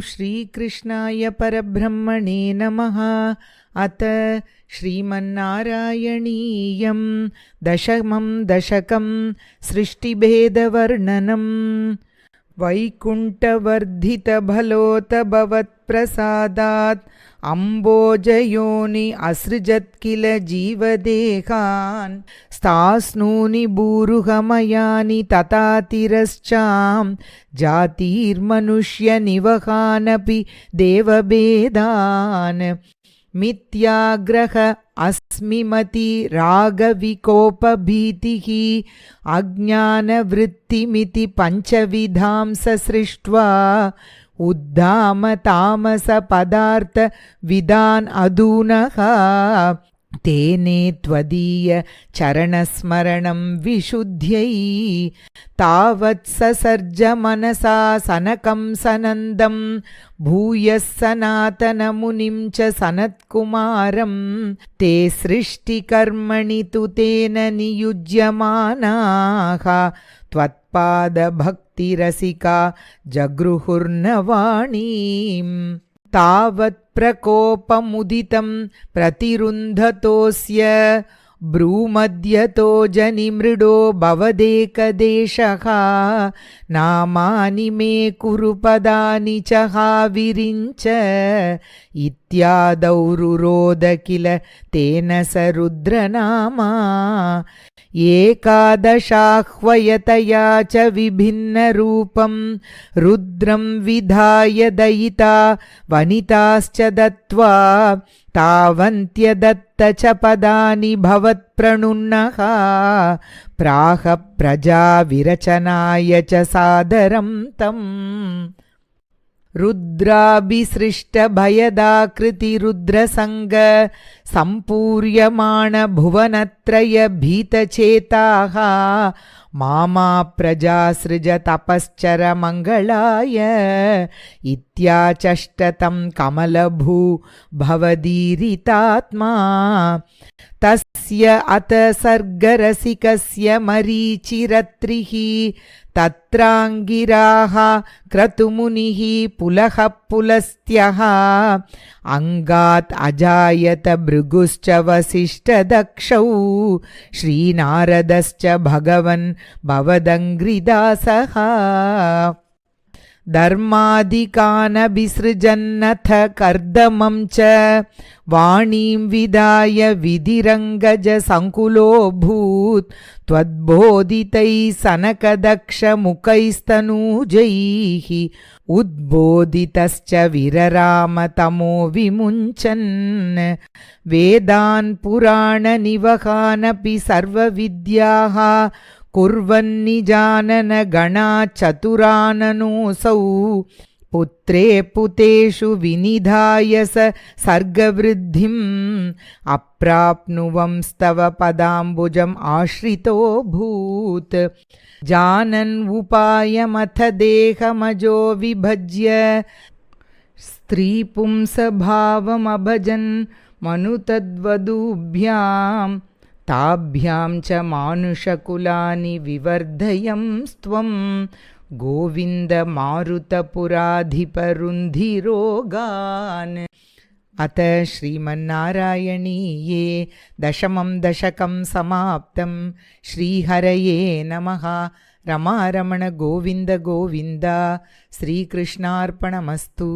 श्रीकृष्णाय परब्रह्मणे नमः। अत श्रीमन्नारायणीयं दशमं दशकं सृष्टिभेदवर्णनम्। वैकुण्ठवर्धितफलोतभवत्प्रसादात् अम्बोजयोनि असृजत् किल जीवदेहान् स्तास्नूनि भूरुहमयानि तथातिरश्चां जातिर्मनुष्यनिवहानपि देवभेदान् मिथ्याग्रह अस्मिमति रागविकोपभीतिः अज्ञानवृत्तिमिति पञ्चविधां ससृष्ट्वा उद्धाम तामस पदार्थ विदान् अधुनः तेने त्वदीय चरणस्मरणं विशुद्ध्यै तावत् ससर्ज मनसा सनकं सनन्दं भूयः सनातनमुनिं च सनत्कुमारं ते सृष्टिकर्मणि तु तेन नियुज्यमानाः त्वत्पादभक्तिरसिका जगृहुर्नवाणीम् तावत् प्रकोपमुदितं प्रतिरुन्धतोऽस्य ब्रूमद्यतो जनिमृडो भवदेकदेशः नामानि मे कुरु पदानि च हाविरिञ्च इत्यादौ रुरोद किल तेन स रुद्रनामा एकादशाह्वयतया च विभिन्नरूपं रुद्रं विधाय दयिता वनिताश्च दत्त्वा तावन्त्यदत्त च पदानि भवत्प्रणुन्नः प्राह प्रजा विरचनाय च सादरं तम् रुद्राभिसृष्टभयदाकृति रुद्रसंग सम्पूर्यमाण भुवनत्रय भीतचेताः मामा प्रजासृज तपश्चर मंगलाय इत्याचष्टतं कमलभू भवदीरितात्मा तस्य अत सर्गरसिकस्य मरीचिरत्रिः तत्राङ्गिराः क्रतुमुनिः पुलः पुलस्त्यः अंगात् अजायत भृगुश्च वसिष्ठदक्षौ श्रीनारदश्च भगवन् भवदङ्घ्रिदासः धर्मादिकानभिसृजन्नथ कर्दमं च वाणीं विदाय विधिरङ्गज संकुलोऽभूत् त्वद्बोधितैः सनकदक्षमुखैस्तनूजैः उद्बोधितश्च विरराम तमो विमुञ्चन् वेदान् पुराणनिवहानपि सर्वविद्याः कुर्वन्निजानन गणा चतुराननोऽसौ पुत्रे पुतेषु विनिधाय स सर्गवृद्धिम् अप्राप्नुवंस्तव पदाम्बुजम् आश्रितोऽभूत् जानन् उपायमथ देहमजो विभज्य स्त्रीपुंसभावमभजन् मनुतद्वधूभ्याम् ताभ्यां च मानुषकुलानि विवर्धयंस्त्वं गोविन्द मारुतपुराधिपरुन्धिरोगान्। अत श्रीमन्नारायणीये दशमं दशकं समाप्तं। श्रीहरये नमः। रमारमण गोविन्द गोविन्द। श्रीकृष्णार्पणमस्तु।